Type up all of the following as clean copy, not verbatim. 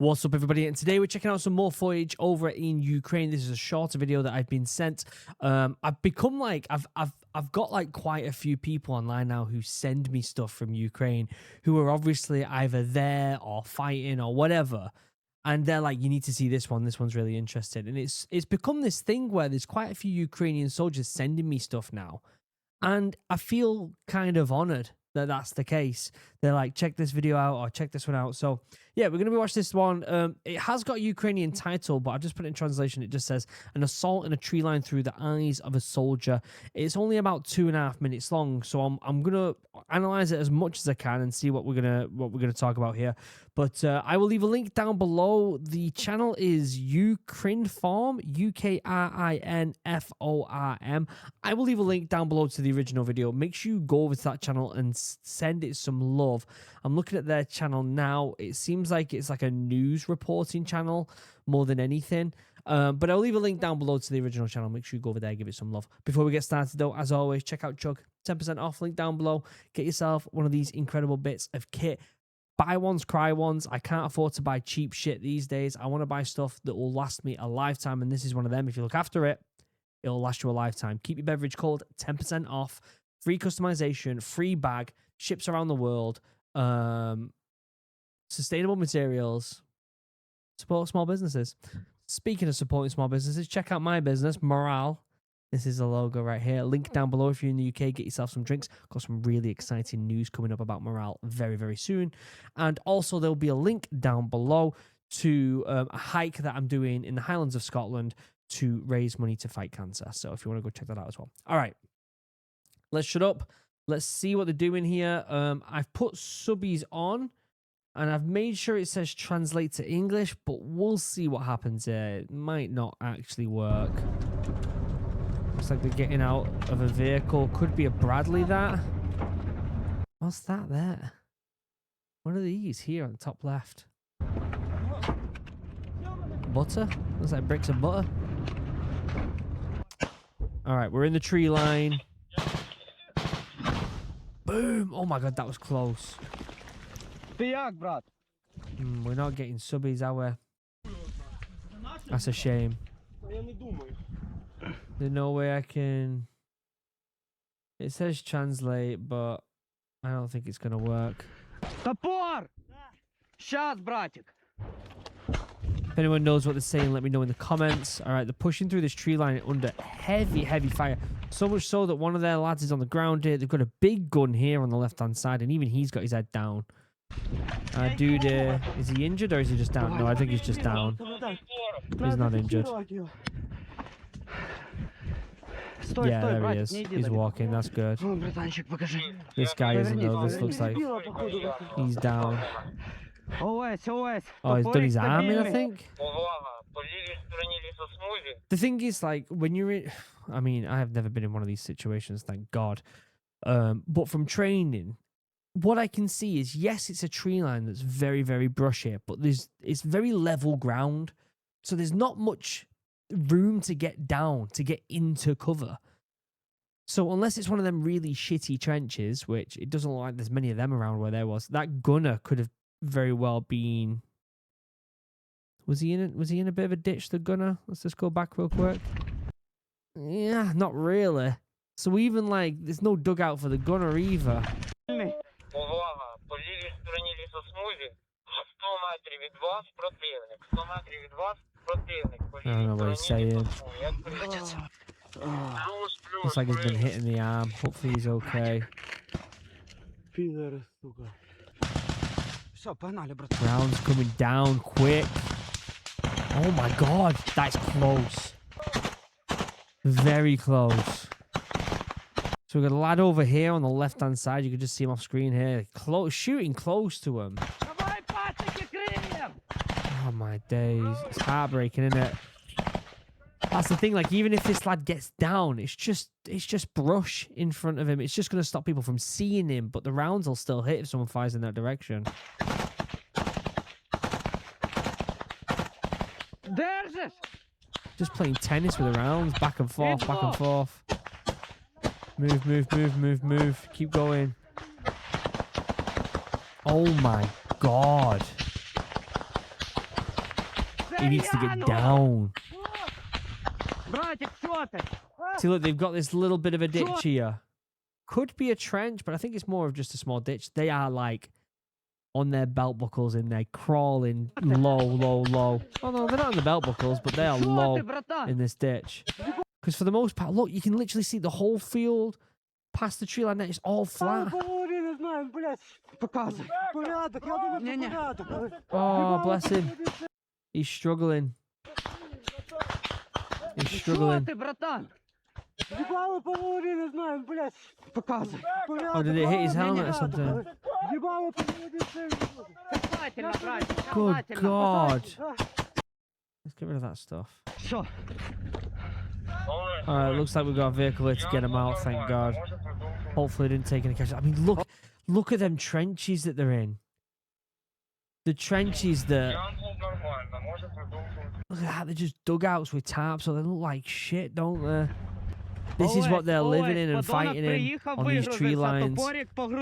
What's up, everybody? And today we're checking out some more footage over in Ukraine. This is a shorter video that I've been sent. I've become like I've got like quite a few people online now who send me stuff from Ukraine who are obviously either there or fighting or whatever. And they're like, you need to see this one. This one's really interesting. And it's become this thing where there's quite a few Ukrainian soldiers sending me stuff now. And I feel kind of honored that that's the case. They're like, check this video out or check this one out. So yeah, we're going to be watching this one. It has got a Ukrainian title, but I've just put it in translation. It just says, an assault in a tree line through the eyes of a soldier. It's only about 2.5 minutes long. So I'm going to analyze it as much as I can and see what we're going to talk about here. But I will leave a link down below. The channel is Ukrinform, Ukrinform. I will leave a link down below to the original video. Make sure you go over to that channel and send it some love. I'm looking at their channel now. It seems like it's like a news reporting channel more than anything. But I'll leave a link down below to the original channel. Make sure you go over there, give it some love. Before we get started though, as always, check out Chug. 10% off, link down below. Get yourself one of these incredible bits of kit. Buy ones, cry ones. I can't afford to buy cheap shit these days. I want to buy stuff that will last me a lifetime, and this is one of them. If you look after it, it'll last you a lifetime. Keep your beverage cold, 10% off. Free customization, free bag, ships around the world. Sustainable materials. Support small businesses. Speaking of supporting small businesses, check out my business, Morale. This is the logo right here. Link down below if you're in the UK. Get yourself some drinks. Got some really exciting news coming up about Morale very, very soon. And also there'll be a link down below to a hike that I'm doing in the Highlands of Scotland to raise money to fight cancer. So if you want to go check that out as well. All right. Let's shut up. Let's see what they're doing here. I've put subbies on. And I've made sure it says translate to English. But we'll see what happens here. It might not actually work. Looks like they're getting out of a vehicle. Could be a Bradley, that. What's that there? What are these here on the top left? Butter? Looks like bricks of butter. Alright, we're in the tree line. Boom! Oh my god, that was close. We're not getting subbies, are we? That's a shame. There's no way I can... It says translate, but I don't think it's gonna work. Топор! Сейчас, братик. If anyone knows what they're saying, let me know in the comments. Alright, they're pushing through this tree line under heavy, heavy fire. So much so that one of their lads is on the ground here. They've got a big gun here on the left-hand side, and even he's got his head down. Dude, is he injured or is he just down? No, I think he's just down. He's not injured. Yeah, there he is. He's walking. That's good. This guy isn't though. This looks like he's down. Oh, he's done his arm in, I think. The thing is, like, when you're in... I mean, I have never been in one of these situations, thank God. But from training, what I can see is, yes, it's a tree line that's very, very brushy, but it's very level ground. So there's not much room to get down, to get into cover. So unless it's one of them really shitty trenches, which it doesn't look like there's many of them around where there was, that gunner could have very well been... Was he in a bit of a ditch, the gunner? Let's just go back real quick. Yeah, not really. So even like, there's no dugout for the gunner either. Увага! По лівій стороні лісосмузі 100 метрів від вас противник. 100 метрів від вас противник. По лівій стороні лісосмузі. Як прийдеться? Looks like he's been hit in the arm. Hopefully he's okay. Rounds coming down quick. Oh my god, that's close. Very close. So we've got a lad over here on the left-hand side. You can just see him off screen here. Close, shooting close to him. Oh my days. It's heartbreaking, isn't it? That's the thing, like, even if this lad gets down, it's just brush in front of him. It's just going to stop people from seeing him, but the rounds will still hit if someone fires in that direction. There's it! Just playing tennis with the rounds, back and forth, back and forth. Move, move, move, move, move. Keep going. Oh my god. He needs to get down. Братик, що ти? See, look, they've got this little bit of a ditch here. Could be a trench, but I think it's more of just a small ditch. They are like on their belt buckles and they're crawling low, low, low. Oh no, they're not on the belt buckles, but they are Що low ти, братан? in this ditch. Because for the most part, look, you can literally see the whole field past the tree line. There, it's all flat. Не знаю, блядь. Показуй. Порядок, я думаю, Ні-ні. порядок. Oh, bless him. He's struggling. He's Що struggling. ти, братан? Їбало половини, не знаю, блядь. Показуй. Oh, did it hit his helmet or something? Їбало половини. Касательно, братик, Good касательно. God. Let's get rid of that stuff. Що? Alright, looks like we've got a vehicle here to get him out, thank God. Hopefully they didn't take any cash. I mean, look at them trenches that they're in. The trenches that... Look at that, they're just dugouts with tarps, so they look like shit, don't they? This is what they're living in and fighting in on these tree lines.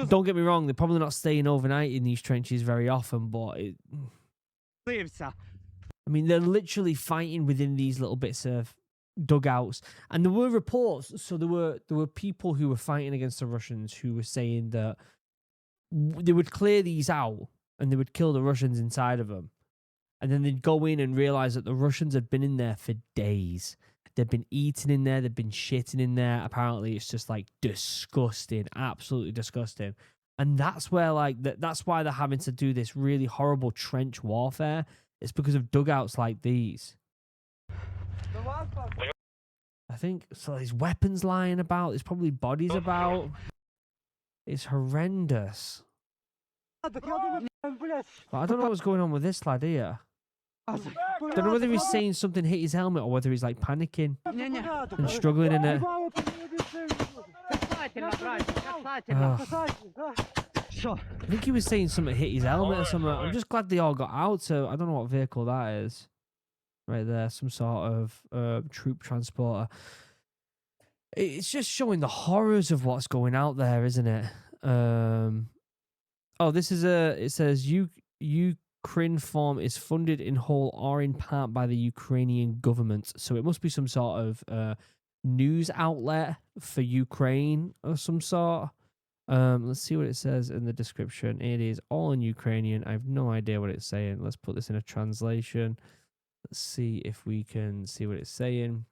Don't get me wrong, they're probably not staying overnight in these trenches very often, but... I mean, they're literally fighting within these little bits of dugouts. And there were reports, so there were people who were fighting against the Russians who were saying that they would clear these out and they would kill the Russians inside of them. And then they'd go in and realize that the Russians had been in there for days. They'd been eating in there, they'd been shitting in there. Apparently, it's just like disgusting, absolutely disgusting. And that's where that's why they're having to do this really horrible trench warfare. It's because of dugouts like these. I think so. There's weapons lying about. There's probably bodies about. It's horrendous. But I don't know what's going on with this lad here. I don't know whether he's saying something hit his helmet or whether he's like panicking and struggling in it. Касательно, братик, касательно. Що? I think he was saying something hit his helmet or something. I'm just glad they all got out. So I don't know what vehicle that is. Right there, some sort of troop transporter. It's just showing the horrors of what's going out there, isn't it? Oh, this is it says Ukraine form is funded in whole or in part by the Ukrainian government. So it must be some sort of news outlet for Ukraine of some sort. Let's see what it says in the description. It is all in Ukrainian. I have no idea what it's saying. Let's put this in a translation. Let's see if we can see what it's saying.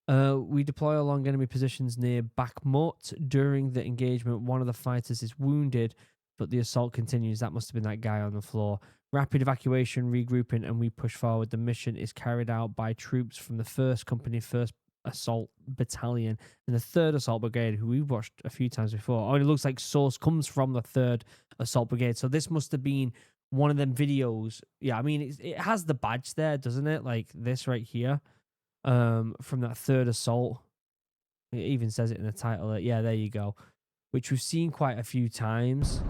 We deploy along enemy positions near Bakhmut. During the engagement, one of the fighters is wounded, but the assault continues. That must have been that guy on the floor. Rapid evacuation, regrouping, and we push forward. The mission is carried out by troops from the 1st Company, 1st Assault Battalion, and the 3rd Assault Brigade, who we've watched a few times before. Oh, it looks like source comes from the 3rd Assault Brigade. So this must have been one of them videos. Yeah, I mean, it has the badge there, doesn't it? Like this right here, from that 3rd Assault. It even says it in the title. Yeah, there you go. Which we've seen quite a few times.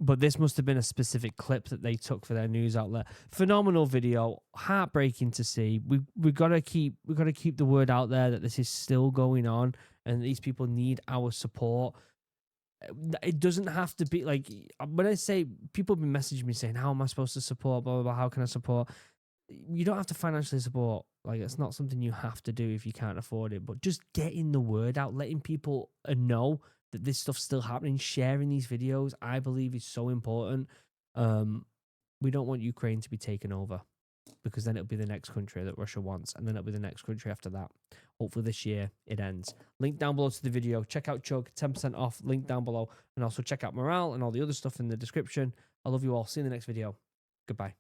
But this must have been a specific clip that they took for their news outlet. Phenomenal video, heartbreaking to see. We gotta keep the word out there that this is still going on and these people need our support. It doesn't have to be like, when I say, people have been messaging me saying, how am I supposed to support, blah, blah, blah, how can I support? You don't have to financially support. Like, it's not something you have to do if you can't afford it, but just getting the word out, letting people know that this stuff's still happening, sharing these videos, I believe is so important. We don't want Ukraine to be taken over, because then it'll be the next country that Russia wants, and then it'll be the next country after that. Hopefully this year it ends. Link down below to the video. Check out Chug, 10% off, link down below. And also check out Morale and all the other stuff in the description. I love you all. See you in the next video. Goodbye.